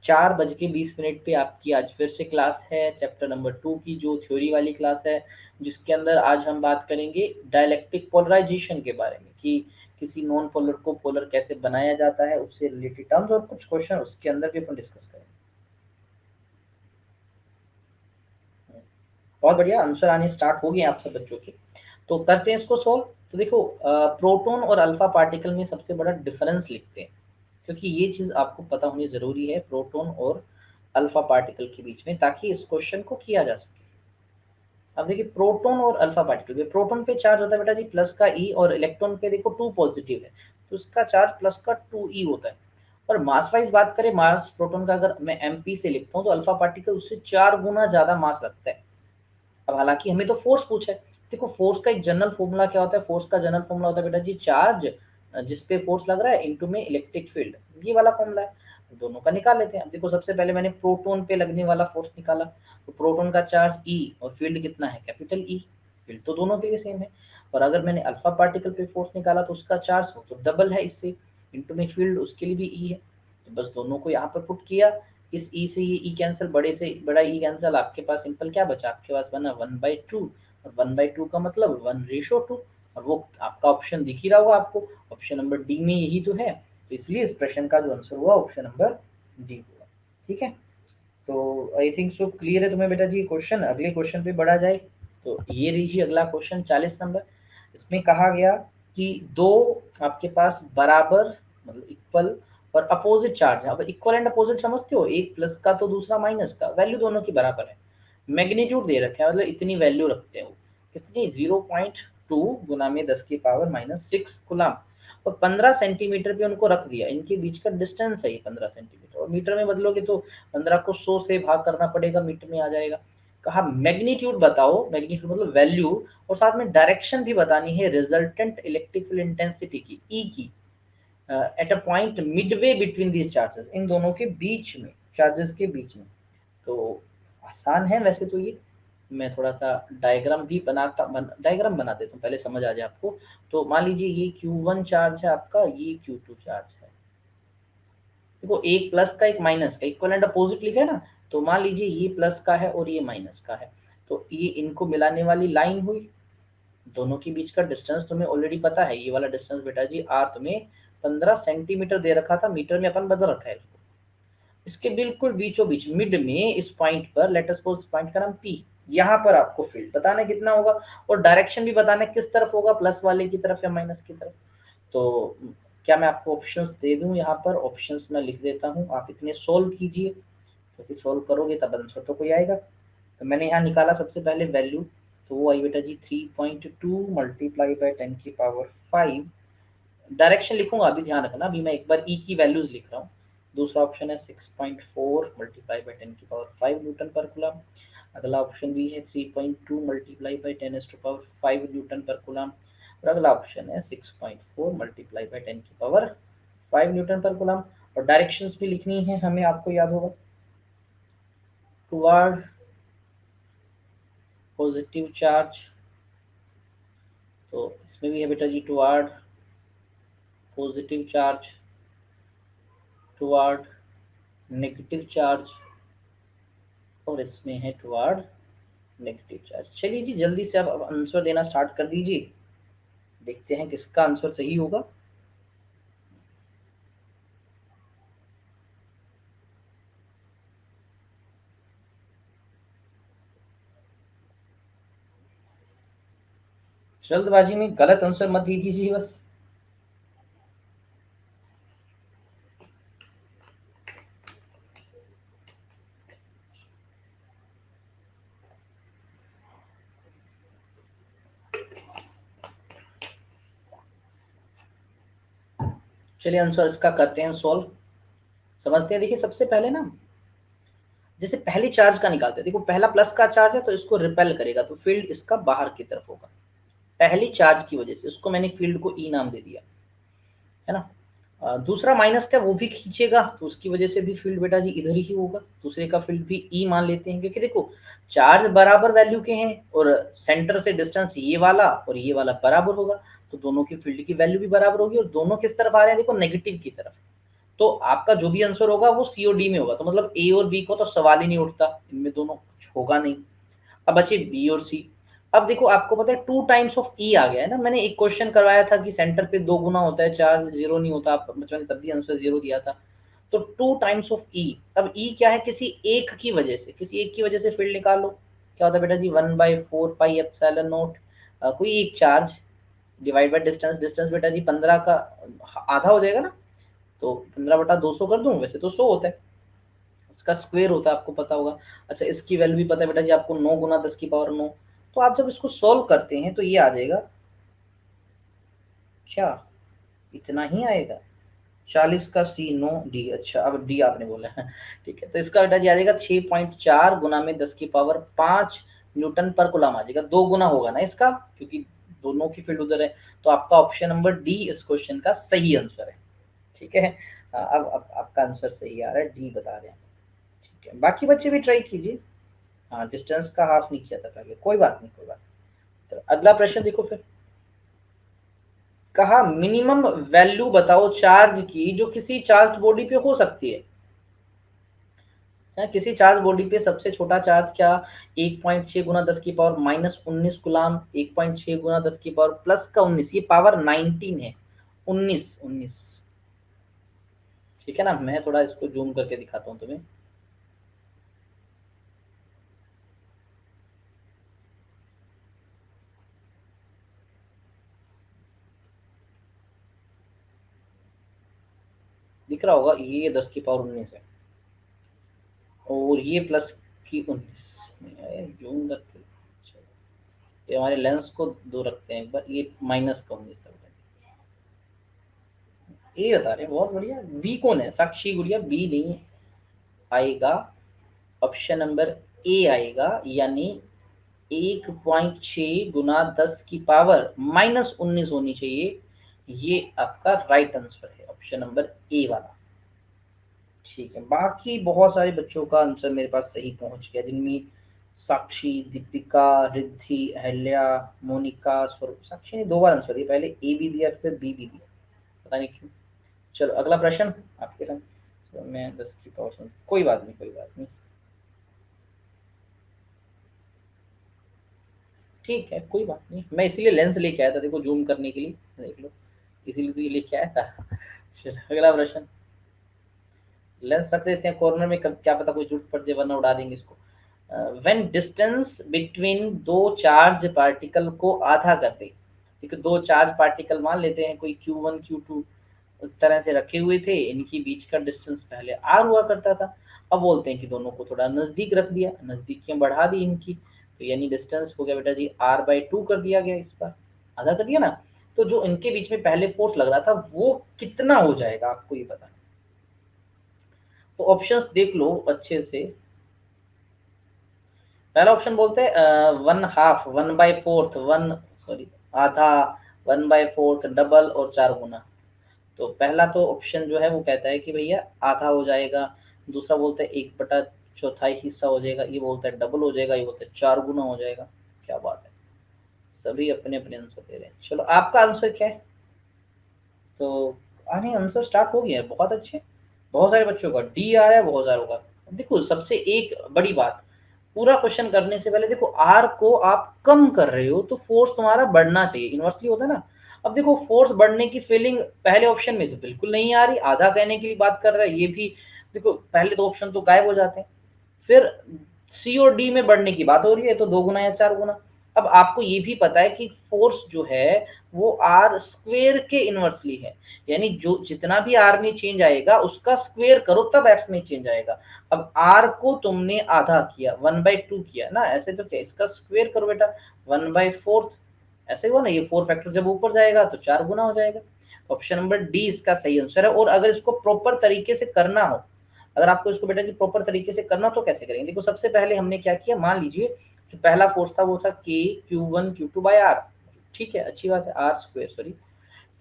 4:20 पे आपकी आज फिर से क्लास है चैप्टर नंबर 2 की, जो थ्योरी वाली क्लास है, जिसके अंदर आज हम बात करेंगे डाइलेक्ट्रिक पोलराइजेशन के बारे में, कि किसी नॉन पोलर को पोलर कैसे बनाया जाता है, उससे रिलेटेड टर्म्स और कुछ क्वेश्चन उसके अंदर भी अपन डिस्कस करेंगे। बहुत बढ़िया, आंसर आने स्टार्ट हो गए आप सब बच्चों के, तो करते हैं इसको सॉल्व। तो देखो प्रोटॉन और अल्फा पार्टिकल में सबसे बड़ा डिफरेंस लिखते हैं, क्योंकि ये चीज़ आपको पता होनी ज़रूरी है प्रोटॉन और अल्फा पार्टिकल के बीच में, ताकि इस क्वेश्चन को किया जा सके। अब देखिए प्रोटॉन और अल्फा पार्टिकल में, प्रोटॉन पे चार्ज होता है बेटा जी प्लस का ई, और इलेक्ट्रॉन पे देखो 2 पॉजिटिव है, तो उसका चार्ज प्लस का 2 ई होता है। और मास वाइज बात करें, मास प्रोटॉन का अगर मैं एमपी से लिखता हूँ, तो अल्फा पार्टिकल उससे 4 गुना ज़्यादा मास रखता है। अब हालांकि हमें तो फोर्स पूछा है, देखो फोर्स का एक जनरल फॉर्मूला क्या होता है, फोर्स का जनरल फॉर्मूला होता है बेटा जी चार्ज जिस पे फोर्स लग रहा है इनटू में इलेक्ट्रिक फील्ड, ये वाला फॉर्मूला है। तो दोनों का निकाल लेते हैं। अब देखो सबसे पहले मैंने प्रोटॉन पे लगने वाला फोर्स निकाला, तो प्रोटॉन का चार्ज ई और फील्ड कितना है, कैपिटल ई, फील्ड तो दोनों के लिए सेम है। और अगर मैंने अल्फा पार्टिकल पे फोर्स निकाला, तो उसका चार्ज हो तो डबल है इससे, इनटू में फील्ड उसके लिए भी ई है, तो बस दोनों को यहाँ पर पुट किया। इस ई से ये ई कैंसिल, बड़े से बड़ा ई कैंसिल, आपके पास सिंपल क्या बचा, आपके पास बना 1/2, और 1/2 का मतलब 1:2, और वो आपका ऑप्शन दिख ही रहा होगा आपको, ऑप्शन नंबर डी में यही तो है। तो इसलिए इस प्रश्न का जो आंसर हुआ ऑप्शन नंबर डी हुआ। ठीक है, तो आई थिंक सो क्लियर है तुम्हें बेटा जी क्वेश्चन। अगले क्वेश्चन पे बढ़ा जाए, तो ये लीजिए अगला क्वेश्चन 40 नंबर। इसमें कहा गया कि दो आपके पास बराबर मतलब इक्वल और अपोजिट चार्ज है। अब इक्वल एंड अपोजिट समझते हो, एक प्लस का तो दूसरा माइनस का, वैल्यू दोनों की बराबर है, मैग्नीट्यूड दे रखा है, मतलब इतनी वैल्यू रखते हैं वो, कितनी 0.2 गुना में 10⁻⁻6 गुलाम, और 15 सेंटीमीटर पे उनको रख दिया। इनके बीच का डिस्टेंस है ये 15 सेंटीमीटर, और मीटर में बदलोगे तो 15 को 100 से भाग करना पड़ेगा, मीटर में आ जाएगा। कहा मैग्नीट्यूड बताओ, मैग्नीट्यूड मतलब वैल्यू, और साथ में डायरेक्शन भी बतानी है रिजल्टेंट इलेक्ट्रिक फील्ड इंटेंसिटी की, ई की, at a point midway between these charges, इन दोनों के बीच में, चार्जेस के बीच में। तो आसान है वैसे तो ये, मैं थोड़ा सा डायग्राम भी डायग्राम बना देता हूँ, पहले समझ आ जाए आपको। तो मान लीजिए ये Q1 चार्ज है आपका, ये Q2 चार्ज है। देखो एक प्लस का एक माइनस का, इक्वल एंड अपोजिट लिखा है ना, तो मान लीजिए ये प्लस का है और ये माइनस का है, तो ये इनको मिलाने वाली लाइन हुई। दोनों के बीच का डिस्टेंस तुम्हें ऑलरेडी पता है, ये वाला डिस्टेंस बेटा जी आर तुम्हें 15 सेंटीमीटर दे रखा था, मीटर में अपन बदल रखा है इसको। इसके बिल्कुल बीचों बीच मिड में इस पॉइंट पर, लेट अस सपोज पॉइंट का नाम पी, यहाँ पर आपको फील्ड बताना है कितना होगा, और डायरेक्शन भी बताना है किस तरफ होगा, प्लस वाले की तरफ या माइनस की तरफ। तो क्या मैं आपको ऑप्शंस दे दूं, यहाँ पर ऑप्शंस मैं लिख देता हूँ, आप इतने सोल्व कीजिए, क्योंकि सोल्व करोगे तब आंसर तो कोई आएगा। तो मैंने यहाँ निकाला सबसे पहले वैल्यू, तो वो आई बेटा जी 3.2 मल्टीप्लाई बाई 10⁵ डायरेक्शन लिखूंगा, अभी ध्यान रखना, अभी मैं एक बार ई की वैल्यूज लिख रहा हूँ। दूसरा ऑप्शन है 6.4 मल्टीप्लाई बाई 10⁵ न्यूटन पर कूलम। अगला ऑप्शन भी है 3.2 मल्टीप्लाई बाई 10⁵ न्यूटन पर कूलम। और अगला ऑप्शन है 6.4 मल्टीप्लाई बाई 10⁵ न्यूटन पर कूलम। और डायरेक्शंस भी लिखनी है हमें, आपको याद होगा, टुवर्ड पॉजिटिव चार्ज, तो इसमें भी है बेटा जी toward positive charge, toward negative charge, और इसमें है टुवर्ड नेगेटिव चार्ज। चलिए जी जल्दी से आप अब आंसर देना स्टार्ट कर दीजिए, देखते हैं किसका आंसर सही होगा। जल्दबाजी में गलत आंसर मत दीजिए बस। चलिए आंसर इसका करते हैं सॉल्व, समझते हैं। देखिए सबसे पहले ना, जैसे पहले चार्ज का निकालते हैं, देखो पहला प्लस का चार्ज है तो इसको रिपेल करेगा, तो फील्ड इसका बाहर की तरफ होगा, पहली चार्ज की वजह से उसको मैंने फील्ड को ई नाम दे दिया, है ना। दूसरा माइनस का वो भी खींचेगा, तो उसकी वजह से भी फील्ड बेटा जी इधर ही होगा। दूसरे का फील्ड भी ई मान लेते हैं, क्योंकि देखो चार्ज बराबर वैल्यू के हैं और सेंटर से डिस्टेंस ये वाला और ये वाला बराबर होगा, तो दोनों की फील्ड की वैल्यू भी बराबर होगी और दोनों किस तरफ आ रहे हैं, देखो नेगेटिव की तरफ। तो आपका जो भी आंसर होगा वो सी और डी में होगा, तो मतलब ए और बी को तो सवाल ही नहीं उठता, इनमें दोनों कुछ होगा नहीं। अब बचे बी और सी। अब देखो आपको पता है 2 टाइम्स ऑफ ई आ गया है ना, मैंने एक क्वेश्चन करवाया था कि सेंटर पे 2 गुना होता है, चार्ज जीरो नहीं होता, आप बच्चों ने तब भी आंसर जीरो दिया था। तो 2 टाइम्स ऑफ ई। अब ई क्या है, किसी एक की वजह से, किसी एक की वजह से फील्ड निकाल लो। क्या होता है बेटा जी, 1/4 पाई एप्सिलॉन नॉट, कोई एक charge divide by distance. Distance बेटा जी 15 का आधा हो जाएगा ना, तो 15/200 कर दूं, वैसे तो 100 होता है, इसका स्क्वायर होता है, आपको पता होगा। अच्छा इसकी वैल्यू भी पता है बेटा जी आपको, 9 × 10⁻9। तो आप जब इसको सॉल्व करते हैं तो ये आ जाएगा, क्या इतना ही आएगा, 40 का सी 9 डी। अच्छा अब डी आपने बोला है ठीक है, तो इसका बेटा जी आ जाएगा 6.4 गुना में 10⁵ न्यूटन पर कूलम आ जाएगा, 2 गुना होगा ना इसका, क्योंकि दोनों की फील्ड उधर है। तो आपका ऑप्शन नंबर डी इस क्वेश्चन का सही आंसर है। ठीक है, अब आपका आंसर सही आ रहा है, डी बता रहे हैं। ठीक है, बाकी बच्चे भी ट्राई कीजिए। हाँ डिस्टेंस का हाफ नहीं किया था पहले, कोई बात नहीं, कोई बात नहीं। तो अगला प्रश्न देखो फिर, कहा मिनिमम वैल्यू बताओ चार्ज की जो किसी चार्ज बॉडी पे हो सकती है। किसी चार्ज बॉडी पे सबसे छोटा चार्ज क्या, 1.6 × 10⁻−19 गुलाम, 1.6 × 10⁻+19, ये पावर 19 है, 19। ठीक है ना, मैं थोड़ा इसको जूम करके दिखाता हूँ तुम्हें। दिख रहा होगा, ये 10⁻19 है और ये प्लस की 19। जूम करके, ये हमारे लेंस को दो रखते हैं एक बार, ये -19 है। ए बता रहे हैं, बहुत बढ़िया। बी कौन है, साक्षी गुड़िया, बी नहीं आएगा, ऑप्शन नंबर ए आएगा, यानी 1.6 × 10⁻19 होनी चाहिए, ये आपका राइट आंसर है, ऑप्शन नंबर ए वाला। ठीक है, बाकी बहुत सारे बच्चों का आंसर मेरे पास सही पहुंच गया, जिनमें साक्षी, दीपिका, रिद्धि, अहल्या, मोनिका, स्वरूप। साक्षी ने 2 बार आंसर दिया, पहले ए भी दिया फिर बी भी दिया, पता नहीं क्यों। चलो अगला प्रश्न आपके साथ। तो मैं 10⁻, कोई बात नहीं, कोई बात नहीं, ठीक है, कोई बात नहीं। मैं इसीलिए लेंस लेके आया था, देखो जूम करने के लिए, देख लो, इसीलिए तो ये लेके आया था चलो अगला प्रश्न। लेंस रख देते हैं कॉर्नर में, क्या पता कोई जरूरत पड़ जाए, वरना उड़ा देंगे इसको। व्हेन डिस्टेंस बिटवीन दो चार्ज पार्टिकल को आधा कर दे, ठीक है, दो चार्ज पार्टिकल मान लेते हैं, कोई Q1 Q2 उस तरह से रखे हुए थे, इनकी बीच का डिस्टेंस पहले r हुआ करता था, अब बोलते हैं कि दोनों को थोड़ा नजदीक रख दिया, नजदीकियां बढ़ा दी इनकी, तो यानी डिस्टेंस हो गया बेटा जी r/2 कर दिया गया, इस पर आधा कर दिया ना। तो जो इनके बीच में पहले फोर्स लग रहा था वो कितना हो जाएगा, आपको ये पता है। तो ऑप्शंस देख लो अच्छे से। पहला ऑप्शन बोलते हैं 1/2, 1/4, वन, सॉरी आधा, 1/4, डबल और 4 गुना। तो पहला तो ऑप्शन जो है वो कहता है कि भैया आधा हो जाएगा, दूसरा बोलता है 1/4 हिस्सा हो जाएगा, ये बोलता है डबल हो जाएगा, ये बोलता है 4 गुना हो जाएगा। क्या बात है, सभी अपने अपने आंसर दे रहे हैं। चलो आपका आंसर क्या है, तो आने आंसर स्टार्ट हो गया है, बहुत अच्छे। बहुत सारे बच्चों का डी आ रहा है, बहुत सारों का। देखो सबसे एक बड़ी बात, पूरा क्वेश्चन करने से पहले देखो आर को आप कम कर रहे हो तो फोर्स तुम्हारा बढ़ना चाहिए, इनवर्सली होता है ना। अब देखो फोर्स बढ़ने की फीलिंग पहले ऑप्शन में तो बिल्कुल नहीं आ रही, आधा कहने के लिए बात कर रहा है ये भी, देखो पहले 2 ऑप्शन तो गायब हो जाते हैं। फिर सी और डी में बढ़ने की बात हो रही है, तो 2 गुना या 4 गुना। अब आपको ये भी पता है कि फोर्स जो है वो आर स्क्वेयर के इनवर्सली है, यानी जो जितना भी आर में चेंज आएगा उसका स्क्वेयर करो तब एफ में चेंज आएगा। अब आर को तुमने आधा किया, 1/2 किया ना, ऐसे तो क्या, इसका स्क्वेयर करो बेटा, 1/4, ऐसे हुआ ना, ये 4 फैक्टर जब ऊपर जाएगा तो 4 गुना हो जाएगा। ऑप्शन नंबर डी इसका सही आंसर है। और अगर इसको प्रॉपर तरीके से करना हो, अगर आपको इसको बेटा जी प्रॉपर तरीके से करना तो कैसे करेंगे, देखो सबसे पहले हमने क्या किया, मान लीजिए जो पहला फोर्स था वो था K Q1 Q2 bye are, ठीक है, अच्छी बात है, आर स्क्वेयर, सॉरी।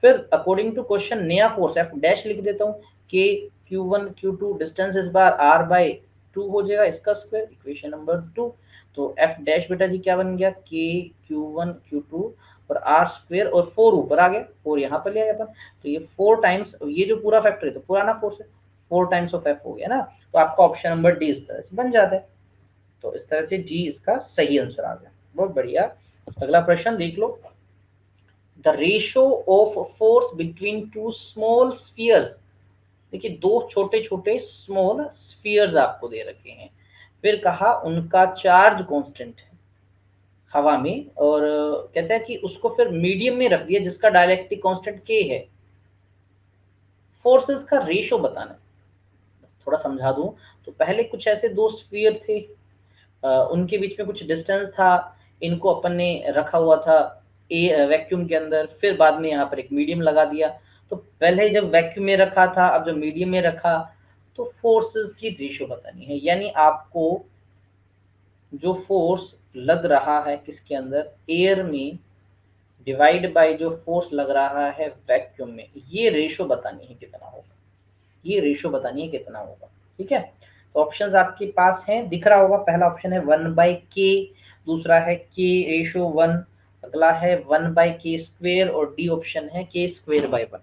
फिर अकॉर्डिंग टू क्वेश्चन नया फोर्स एफ डैश लिख देता हूँ, के Q1 Q2 डिस्टेंस इस बार r बाय 2 हो जाएगा इसका स्क्वायर, इक्वेशन नंबर 2। तो एफ डैश बेटा जी क्या बन गया, के Q1 Q2 और r स्क्वायर और 4 ऊपर आ गया, 4 यहाँ पर ले आए अपन, तो ये 4 टाइम्स, ये जो पूरा फैक्टर है तो पुराना फोर्स है, 4 टाइम्स ऑफ एफ हो गया ना। तो आपका ऑप्शन नंबर डी इस तरह से बन जाता है। तो इस तरह से जी इसका सही आंसर आ गया। बहुत बढ़िया। अगला प्रश्न देख लो, the ratio of force between two small spheres. देखिए दो छोटे छोटे स्मॉल स्फीयर्स आपको दे रखे हैं, फिर कहा उनका चार्ज कांस्टेंट है हवा में, और कहता है कि उसको फिर मीडियम में रख दिया जिसका डायलेक्ट्रिक कांस्टेंट के है, फोर्सेस का रेशियो बताना है। थोड़ा समझा दूं तो पहले कुछ ऐसे दो स्फीयर थे, उनके बीच में कुछ डिस्टेंस था, इनको अपन ने रखा हुआ था ए वैक्यूम के अंदर, फिर बाद में यहाँ पर एक मीडियम लगा दिया। तो पहले जब वैक्यूम में रखा था, अब जब मीडियम में रखा, तो फोर्सेस की रेशियो बतानी है, यानी आपको जो फोर्स लग रहा है किसके अंदर, एयर में, डिवाइड बाय जो फोर्स लग रहा है वैक्यूम में, ये रेशियो बतानी है कितना होगा, ये रेशियो बतानी है कितना होगा। ठीक है, तो ऑप्शंस आपके पास हैं, दिख रहा होगा, पहला ऑप्शन है 1/k, दूसरा है k रेशियो 1, अगला है 1/k स्क्वेयर, और डी ऑप्शन है k स्क्वेयर बाय 1।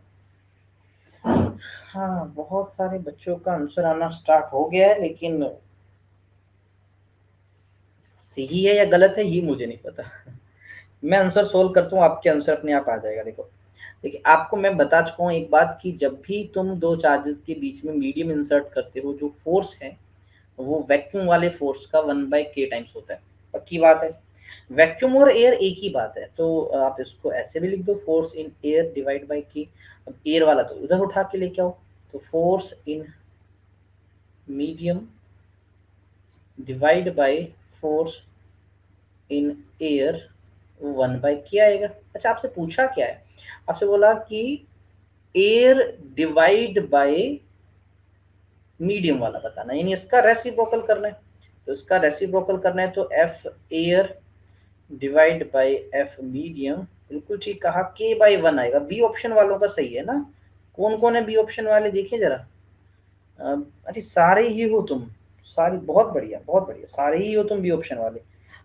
हाँ, बहुत सारे बच्चों का आंसर आना स्टार्ट हो गया है, लेकिन सही है या गलत है ये मुझे नहीं पता। मैं आंसर सोल्व करता हूँ, आपके आंसर अपने आप आ जाएगा। देखो देखिए, आपको मैं बता चुका हूँ एक बात कि जब भी तुम दो चार्जेस के बीच में मीडियम इंसर्ट करते हो, जो फोर्स है वो वैक्यूम वाले फोर्स का 1/k टाइम्स होता है। पक्की बात है, वैक्यूम और एयर एक ही बात है, तो आप इसको ऐसे भी लिख दो, force in air divide by k। अब एयर वाला तो उधर उठा के लेके आओ, तो force in medium divide by force in air 1/k आएगा। अच्छा, आपसे पूछा क्या है, आपसे बोला कि एयर डिवाइड बाय मीडियम वाला बताना, यानी इसका रेसिप्रोकल करना है। तो इसका रेसिप्रोकल करना है तो F air divide by F medium, बिल्कुल ठीक कहा, k/1 आएगा। बी ऑप्शन वालों का सही है ना, कौन कौन है बी ऑप्शन वाले, देखिए जरा। अरे सारे ही हो तुम, सारी, बहुत बढ़िया बहुत बढ़िया, सारे ही हो तुम बी ऑप्शन वाले।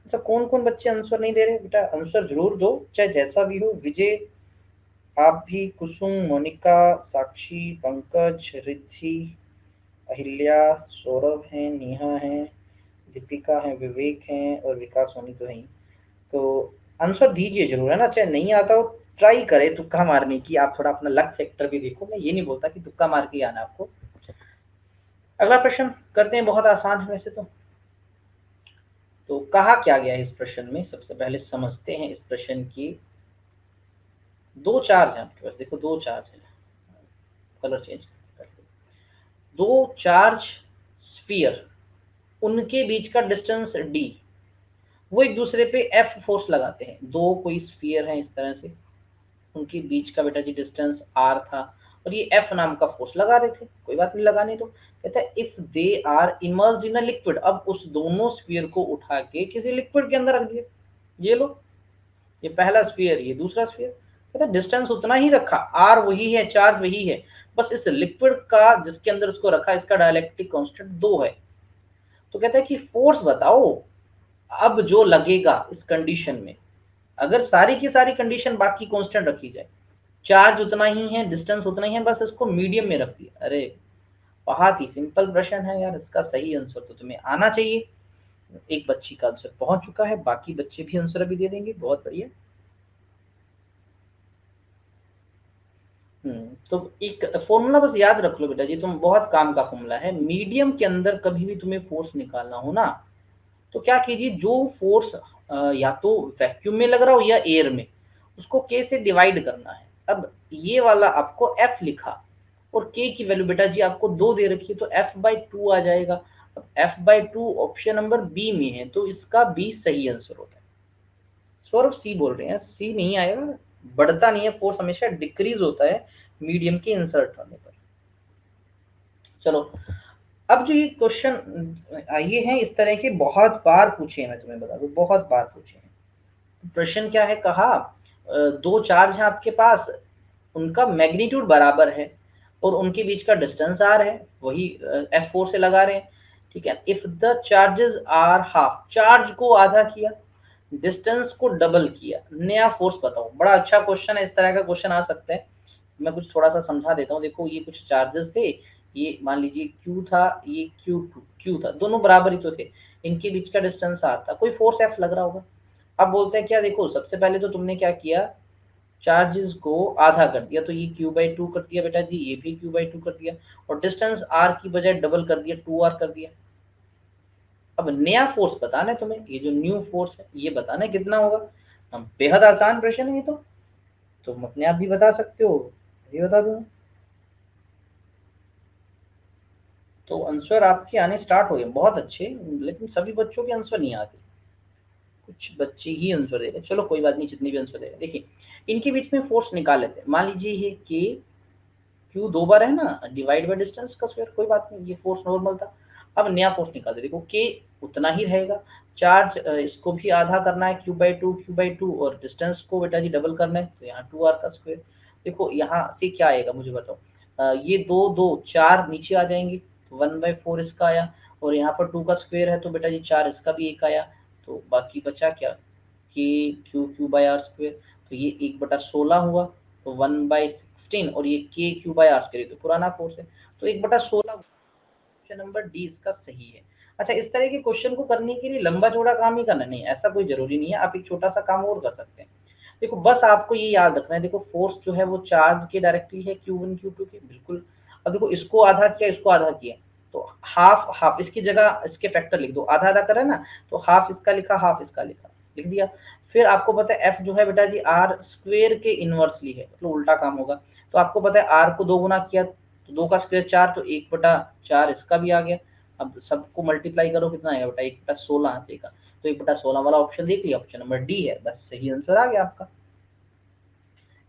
अच्छा, कौन कौन बच्चे आंसर नहीं दे रहे, बेटा आंसर जरूर दो, चाहे जैसा भी हो। विजय, आप भी, कुसुम, मोनिका, साक्षी, पंकज, रिद्धि, अहिल्या, सौरभ हैं, नेहा हैं, दीपिका हैं, विवेक हैं, और विकास सोनी तो है। तो आंसर दीजिए जरूर, है ना, चाहे नहीं आता हो ट्राई करें तुक्का मारने की, आप थोड़ा अपना लक फैक्टर भी देखो, मैं ये नहीं बोलता कि तुक्का मार के आना आपको। अगला प्रश्न करते हैं, बहुत आसान है वैसे तो कहा क्या गया है इस प्रश्न में, सबसे पहले समझते हैं इस प्रश्न की। दो चार्ज है आपके पास, देखो दो चार्ज है, कलर चेंज कर दो। दो चार्ज स्फीयर, उनके बीच का डिस्टेंस d, वो एक दूसरे पे एफ फोर्स लगाते हैं। दो कोई स्फीयर है इस तरह से, उनके बीच का बेटा जी डिस्टेंस r था, और ये एफ नाम का फोर्स लगा रहे थे, कोई बात नहीं लगाने दो। कहता है if they are immersed in a liquid, अब उस दोनों स्फीयर को उठा के किसी लिक्विड के अंदर रख दिया, ये लो, ये पहला स्फीयर, ये दूसरा स्फीयर। कहता है डिस्टेंस उतना ही रखा, आर वही है, चार्ज वही है, बस इस लिक्विड का जिसके अंदर उसको रखा इसका डायलेक्ट्रिक कांस्टेंट 2 है। तो कहता है कि फोर्स बताओ अब जो लगेगा इस कंडीशन में, अगर सारी की सारी कंडीशन बाकी कांस्टेंट रखी जाए, चार्ज उतना ही है, डिस्टेंस उतना ही है, बस इसको मीडियम में रख दिया। अरे बहुत ही सिंपल प्रश्न है यार, इसका सही आंसर तो तुम्हें आना चाहिए। एक बच्ची का आंसर पहुंच चुका है, बाकी बच्चे भी आंसर अभी दे देंगे, बहुत बढ़िया। तो एक फॉर्मूला बस याद रख लो बेटा जी, तुम, बहुत काम का फॉर्मूला है। मीडियम के अंदर कभी भी तुम्हें फोर्स निकालना हो ना, तो क्या कीजिए, जो फोर्स या तो वैक्यूम में लग रहा हो या एयर में, उसको के से डिवाइड करना है। अब ये वाला आपको एफ लिखा, और के की वैल्यू बेटा जी आपको 2 दे रखी है, तो f/2 आ जाएगा। अब f/2 ऑप्शन नंबर बी में है, तो इसका बी सही आंसर होता है। सौरभ सी बोल रहे हैं, सी नहीं आएगा, बढ़ता नहीं है फोर्स, हमेशा डिक्रीज होता है मीडियम के इंसर्ट होने पर। चलो, अब जो ये क्वेश्चन ये हैं इस तरह के, बहुत बार पूछे हैं, मैं तुम्हें बता दूं बहुत बार पूछे हैं। प्रश्न क्या है, कहा दो चार्ज हैं आपके पास, उनका मैग्नीट्यूड बराबर है और उनके बीच का डिस्टेंस आर है, वही F4 से लगा रहे हैं, ठीक है। If the charges are half, charge को आधा किया, डिस्टेंस को डबल किया, नया फोर्स बताओ। बड़ा अच्छा क्वेश्चन है, इस तरह का क्वेश्चन आ सकता है। मैं कुछ थोड़ा सा समझा देता हूँ। देखो ये कुछ चार्जेस थे, ये मान लीजिए Q था, ये Q था, दोनों बराबर ही तो थे, इनके बीच का डिस्टेंस R था, कोई फोर्स F लग रहा होगा। अब बोलते हैं क्या, देखो सबसे पहले तो तुमने क्या किया, चार्जेस को आधा कर दिया, तो ये Q/2 कर दिया बेटा जी, ये भी Q/2 कर दिया, और डिस्टेंस R की बजाय डबल कर दिया, 2R कर दिया। अब नया फोर्स बताना है तुम्हें, ये जो न्यू फोर्स है ये बताना है कितना होगा। हम बेहद आसान प्रश्न है ये तो तुम अपने आप भी बता सकते हो, ये बता दूं। तो आंसर आपके आने स्टार्ट हो गए, बहुत अच्छे, लेकिन सभी बच्चों के आंसर नहीं आते, कुछ बच्चे ही आंसर दे रहे हैं। चलो कोई बात नहीं, जितने भी आंसर दे रहे हैं, देखिए इनके बीच में फोर्स निकाल लेते हैं। मान लीजिए ये के क्यू दो बार है ना, डिवाइड बाय डिस्टेंस का स्क्वायर, कोई बात नहीं, ये फोर्स नॉर्मल था। अब नया फोर्स निकालते, देखो के उतना ही रहेगा, चार्ज इसको भी आधा करना है, Q/2 और डिस्टेंस को बेटा जी डबल करना है, तो यहाँ 2R का स्क्वायर। देखो यहाँ से क्या आएगा मुझे बताओ, ये दो दो चार नीचे आ जाएंगे, तो 1/4 इसका आया, और यहाँ पर 2 का स्क्वायर है तो बेटा जी 4 इसका भी एक आया, तो बाकी बचा क्या, के Q/R स्क्वायर, तो ये 1/16 हुआ, तो 1/16, और ये Q/R स्क्वायर तो पुराना फोर्स है, तो 1/16। ऑप्शन नंबर डी इसका सही है। अच्छा, इस तरह के क्वेश्चन को करने के लिए लंबा चौड़ा काम ही करना नहीं, ऐसा कोई जरूरी नहीं है, आप एक छोटा सा काम और कर सकते हैं। देखो बस आपको ये याद रखना है, देखो फोर्स जो है वो चार्ज के डायरेक्टली है, Q1 Q2 के, बिल्कुल। अब देखो इसको आधा किया, इसको आधा किया, तो हाफ हाफ इसकी जगह इसके फैक्टर लिख दो, आधा आधा करे ना, तो हाफ इसका लिखा, हाफ इसका लिखा, लिख दिया। फिर आपको पता है एफ जो है बेटा जी आर स्क्वेयर के इनवर्सली है, मतलब उल्टा काम होगा। तो आपको पता है आर को 2 गुना किया, तो 2 का स्क्वायर 4, तो 1/4 इसका भी आ गया। अब सबको मल्टीप्लाई करो, कितना आएगा बेटा, 1/16 आ जाएगा। तो 1/16 वाला ऑप्शन देख लिया, ऑप्शन नंबर डी है, बस सही आंसर आ गया आपका।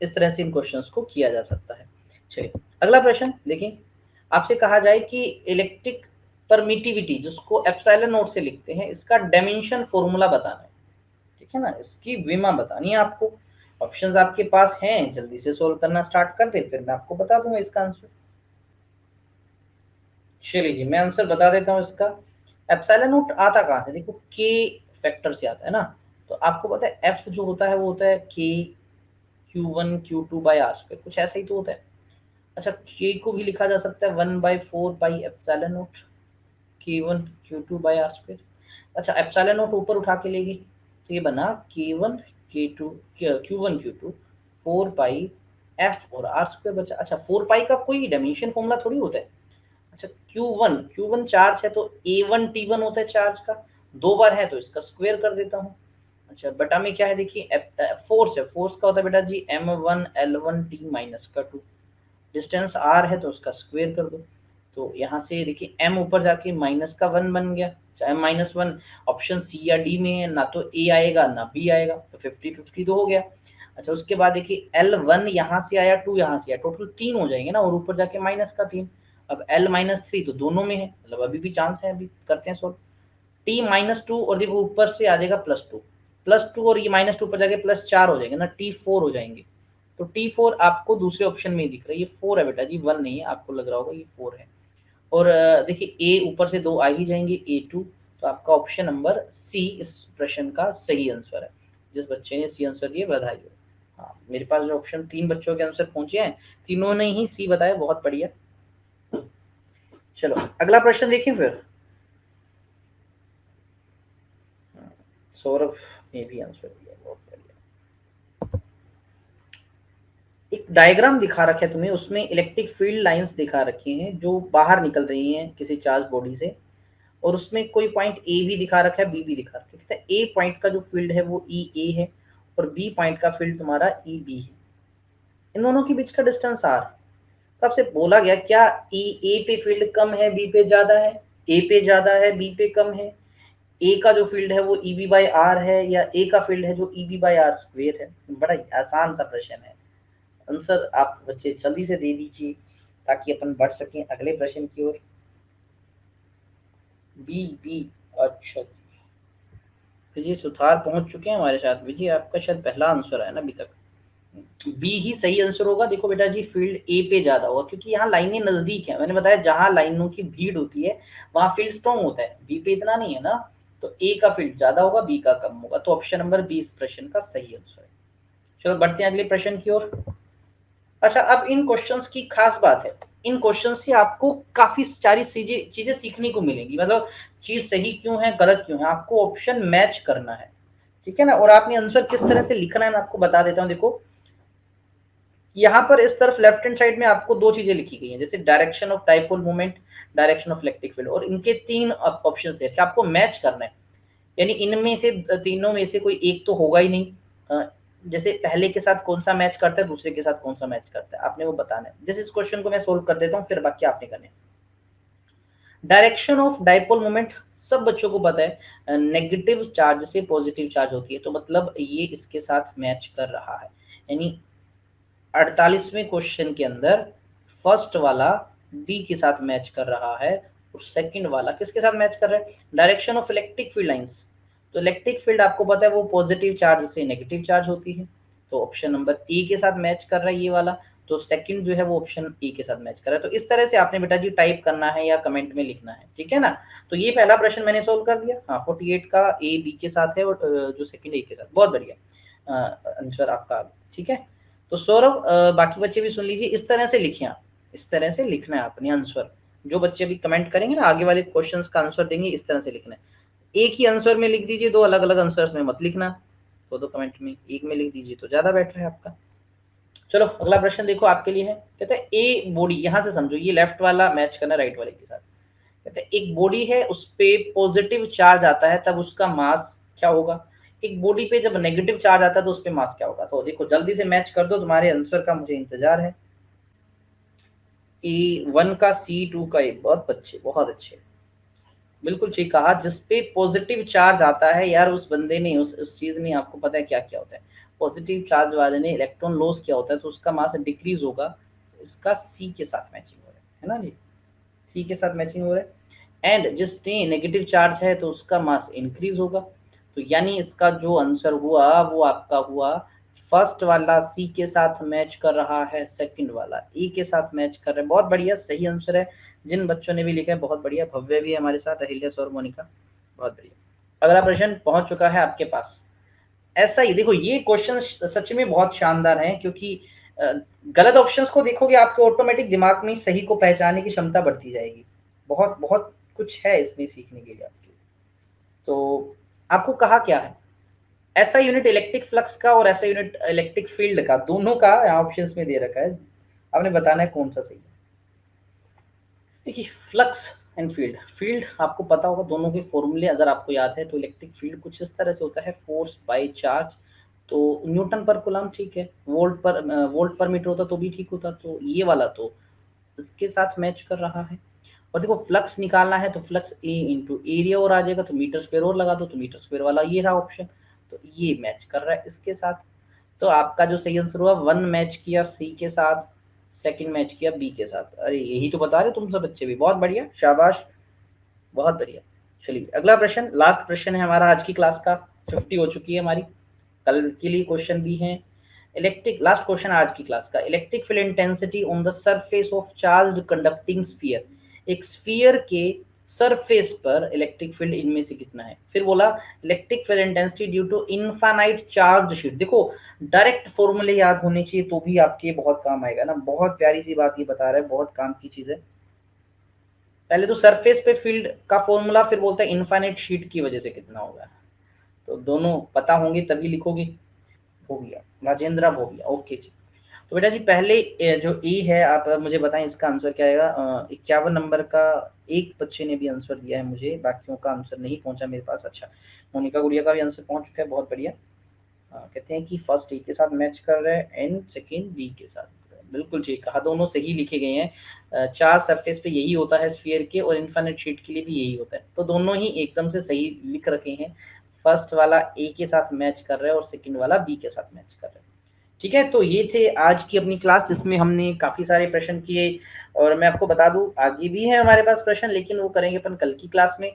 इस तरह से इन क्वेश्चंस को किया जा सकता है। चलिए अगला प्रश्न देखिए, आपसे कहा जाए कि इलेक्ट्रिक परमिटिविटी जिसको एप्सिलॉन नोट से लिखते हैं, इसका डायमेंशन फॉर्मूला बताना है, ठीक है ना, इसकी विमा बतानी है आपको। ऑप्शंस आपके पास हैं, जल्दी से सोल्व करना स्टार्ट कर दे, फिर मैं आपको बता दूंगा इसका आंसर। चलिए जी, मैं आंसर बता देता हूँ इसका। एप्सिलॉन नोट आता कहाँ से, देखो के फैक्टर से आता है ना, तो आपको पता है एफ जो होता है वो होता है के Q1 Q2/R², कुछ ऐसा ही तो होता है। अच्छा, के को भी लिखा जा सकता है 1/4 pi epsilon note K1 Q2/R²। अच्छा, एप्सिलॉन नोट ऊपर उठा के लेगी, तो ये बना K1 K2 Q1 Q2 4 पाई F और R² बचा। अच्छा, 4 पाई का कोई डायमेंशन फॉर्मूला थोड़ी होता है। अच्छा, Q1 चार्ज है, तो A1T1 होता है चार्ज का, 2 बार है तो इसका स्क्वायर कर देता हूँ। अच्छा, बटा में क्या है, देखिए फोर्स है, फोर्स का होता है बेटा जी M1L1T-2, डिस्टेंस R है तो उसका स्क्वायर कर दो। तो यहाँ से देखिए M ऊपर जाके -1 बन गया, चाहे -1 ऑप्शन सी या डी में है, ना तो ए आएगा ना बी आएगा, तो 50-50 तो हो गया। अच्छा, उसके बाद देखिए L1 यहाँ से आया, 2 यहाँ से आया, टोटल 3 हो जाएंगे ना, और ऊपर जाके -3। अब L-3 तो दोनों में है, मतलब अभी भी चांस है, अभी करते हैं सॉल्व। T-2 और देखो ऊपर से आ जाएगा +2 और ये -2 पर जाके +4 हो जाएंगे ना, T4 हो जाएंगे। तो T4 आपको दूसरे ऑप्शन में ही दिख रहा है, ये 4 है बेटा जी, 1 नहीं है, आपको लग रहा होगा ये 4 है। और देखिए ए ऊपर से 2 आ ही जाएंगे, A2, तो आपका ऑप्शन नंबर सी इस प्रश्न का सही आंसर है। जिस बच्चे ने सी आंसर दिया बधाई हो। हाँ, मेरे पास जो ऑप्शन 3 बच्चों के आंसर पहुंचे हैं, तीनों ने ही सी बताया, बहुत बढ़िया। चलो अगला प्रश्न देखिए फिर। सौरभ ने भी आंसर दिया, बहुत बढ़िया। एक डायग्राम दिखा रखा है तुम्हें, उसमें इलेक्ट्रिक फील्ड लाइंस दिखा रखी हैं जो बाहर निकल रही हैं किसी चार्ज बॉडी से, और उसमें कोई पॉइंट ए भी दिखा रखा है, बी भी दिखा रखा है। कहता है ए पॉइंट का जो फील्ड है वो ई ए है, और बी पॉइंट का फील्ड तुम्हारा ई बी है, इन दोनों के बीच का डिस्टेंस आर। तो आपसे बोला गया क्या ई ए पे फील्ड कम है बी पे ज्यादा है, ए पे ज्यादा है बी पे कम है, ए का जो फील्ड है वो ई बी बाई आर है, या ए का फील्ड है जो E B by R square है। बड़ा ही आसान सा प्रश्न है, आंसर आप बच्चे जल्दी से दे दीजिए ताकि अपन बढ़ सकें अगले प्रश्न की ओर। बी बी, अच्छा, विजय सुथार पहुंच चुके हैं हमारे साथ। विजय आपका शायद पहला आंसर है ना अभी तक। बी ही सही आंसर होगा। देखो बेटा जी, फील्ड ए पे ज्यादा होगा क्योंकि यहाँ लाइनें नजदीक है। मैंने बताया जहां लाइनों की भीड़ होती है वहां फील्ड स्ट्रॉन्ग होता है, बी पे इतना नहीं है ना। तो ए का फील्ड ज्यादा होगा, बी का कम होगा। तो ऑप्शन नंबर बी इस प्रश्न का सही आंसर है। चलो बढ़ते हैं अगले प्रश्न की ओर। अच्छा, अब इन क्वेश्चंस की खास बात है, इन क्वेश्चन से आपको काफी सारी चीजें चीजें सीखने को मिलेंगी। मतलब चीज सही क्यों है, गलत क्यों है, आपको ऑप्शन मैच करना है, ठीक है ना। और आपने आंसर किस तरह से लिखना है मैं आपको बता देता हूँ। देखो यहाँ पर इस तरफ लेफ्ट हैंड साइड में आपको दो चीजें लिखी गई हैं, जैसे direction of dipole moment, direction of electric field, और इनके तीन ऑप्शन है कि आपको मैच करना है। यानी इनमें से तीनों में से कोई एक तो होगा ही नहीं। जैसे पहले के साथ कौन सा मैच करता है, दूसरे के साथ कौन सा मैच करता है, आपने वो बताना है। जैसे इस क्वेश्चन को मैं सोल्व कर देता हूँ, फिर बाकी आपने करना है। डायरेक्शन ऑफ डाइपोल मोमेंट सब बच्चों को पता है, नेगेटिव चार्ज से पॉजिटिव चार्ज होती है, तो मतलब ये इसके साथ मैच कर रहा है। यानी 48वें क्वेश्चन के अंदर फर्स्ट वाला डी के साथ मैच कर रहा है और सेकंड वाला किसके साथ मैच कर रहा है, direction of electric field lines. तो इलेक्ट्रिक फील्ड आपको पता है वो पॉजिटिव चार्ज से नेगेटिव चार्ज होती है, तो ऑप्शन नंबर ए के साथ मैच कर रहा है ये वाला। तो सेकंड जो है वो ऑप्शन ए के साथ मैच कर रहा है। तो इस तरह से आपने बेटा जी टाइप करना है या कमेंट में लिखना है, ठीक है ना। तो ये पहला प्रश्न मैंने सोल्व कर दिया। हाँ, 48 का ए बी के साथ है और जो सेकंड ए के साथ। बहुत बढ़िया आंसर आपका, ठीक है। तो सौरभ, बाकी बच्चे भी सुन लीजिए, इस तरह से लिखिए आप, इस तरह से लिखना है अपने आंसर। जो बच्चे भी कमेंट करेंगे ना आगे वाले क्वेश्चंस का आंसर देंगे, इस तरह से लिखना है। एक ही आंसर में लिख दीजिए, दो अलग अलग आंसर्स में मत लिखना। दो कमेंट में एक में लिख दीजिए तो ज्यादा बेटर है आपका। चलो अगला प्रश्न देखो आपके लिए है। कहते हैं ए बॉडी, यहां से समझो ये लेफ्ट वाला मैच करना राइट वाले के साथ। कहते हैं एक बॉडी है, उस पे पॉजिटिव चार्ज आता है तब उसका मास क्या होगा। एक बॉडी पे जब नेगेटिव चार्ज आता है तो उस पे मास क्या होगा। तो देखो जल्दी से मैच कर दो, तुम्हारे आंसर का मुझे इंतजार है। E1 का C2 का ए, बहुत अच्छे बहुत अच्छे, बिल्कुल ठीक कहा। जिसपे पॉजिटिव चार्ज आता है यार, उस बंदे ने उस चीज ने, आपको पता है क्या क्या होता है, पॉजिटिव चार्ज वाले ने इलेक्ट्रॉन लॉस किया होता है तो उसका मास डिक्रीज होगा। तो इसका सी के साथ मैचिंग हो रहा है ना जी, सी के साथ मैचिंग हो रहा है। एंड जिसने नेगेटिव चार्ज है तो उसका मास इंक्रीज होगा। तो यानी इसका जो आंसर हुआ वो आपका हुआ फर्स्ट वाला सी के साथ मैच कर रहा है, सेकंड वाला ई के साथ मैच कर रहा है। बहुत बढ़िया, सही आंसर है। जिन बच्चों ने भी लिखा है बहुत बढ़िया। भव्य भी है हमारे साथ, अहिल्या और मोनिका, बहुत बढ़िया। अगला प्रश्न पहुंच चुका है आपके पास। ऐसा ही देखो, ये क्वेश्चन सच में बहुत शानदार है क्योंकि गलत ऑप्शंस को देखोगे आपके ऑटोमेटिक दिमाग में सही को पहचानने की क्षमता बढ़ती जाएगी। बहुत बहुत कुछ है इसमें सीखने के लिए आपके। तो आपको कहा क्या है, ऐसा यूनिट इलेक्ट्रिक फ्लक्स का और ऐसा यूनिट इलेक्ट्रिक फील्ड का, दोनों का यहाँ ऑप्शंस में दे रखा है। आपने बताना है कौन सा सही है। देखिए फ्लक्स एंड फील्ड, फील्ड आपको पता होगा दोनों के फॉर्मूले अगर आपको याद है। तो इलेक्ट्रिक फील्ड कुछ इस तरह से होता है, फोर्स बाय चार्ज। तो न्यूटन पर कूलम ठीक है, वोल्ट पर मीटर होता तो भी ठीक होता। तो ये वाला तो इसके साथ मैच कर रहा है। और देखो फ्लक्स निकालना है तो फ्लक्स ए इंटू एरिया और आ जाएगा, तो मीटर स्क्वायर और लगा दो तो मीटर स्क्वायर वाला ये रहा ऑप्शन। तो ये मैच कर रहा है इसके साथ। तो आपका जो सही आंसर हुआ, वन मैच किया सी के साथ, सेकंड मैच किया बी के साथ। अरे यही तो बता रहे हो तुम सब बच्चे भी, बहुत बढ़िया, शाबाश, बहुत बढ़िया। चलिए अगला प्रश्न, लास्ट प्रश्न है हमारा आज की क्लास का। 50 हो चुकी है हमारी, कल के लिए क्वेश्चन भी हैं। इलेक्ट्रिक, लास्ट क्वेश्चन आज की क्लास का, electric field intensity on the surface of charged conducting sphere. एक स्फीयर के सरफेस पर इलेक्ट्रिक फील्ड इनमें से कितना है। फिर बोला electric field intensity due to infinite charged sheet. देखो डायरेक्ट फॉर्मूले याद होने चाहिए तो भी आपके बहुत काम आएगा ना। बहुत प्यारी सी बात ये बता रहा है, बहुत काम की चीज है। पहले तो सरफेस पे फील्ड का फॉर्मूला, फिर बोलता है इनफाइनाइट शीट की वजह से कितना होगा। तो दोनों पता होंगे तभी लिखोगे। भोगिया, राजेंद्र भोगिया, ओके जी। तो बेटा जी पहले जो ए है, आप मुझे बताएं इसका आंसर क्या आएगा। 51 नंबर का एक बच्चे ने भी आंसर दिया है मुझे, बाकियों का आंसर नहीं पहुंचा मेरे पास। अच्छा, मोनिका गुड़िया का भी आंसर पहुंच चुका है, बहुत बढ़िया। कहते हैं कि फर्स्ट ए के साथ मैच कर रहे हैं एंड सेकेंड बी के साथ। बिल्कुल ठीक कहा, दोनों सही लिखे गए हैं। चार सरफेस पे यही होता है स्फीयर के, और इनफाइनाइट शीट के लिए भी यही होता है। तो दोनों ही एकदम से सही लिख रखे हैं। फर्स्ट वाला ए के साथ मैच कर रहा है और सेकंड वाला बी के साथ मैच कर रहा है। ठीक है, तो ये थे आज की अपनी क्लास जिसमें हमने काफी सारे प्रश्न किए। और मैं आपको बता दूं आगे भी है हमारे पास प्रश्न, लेकिन वो करेंगे अपन कल की क्लास में।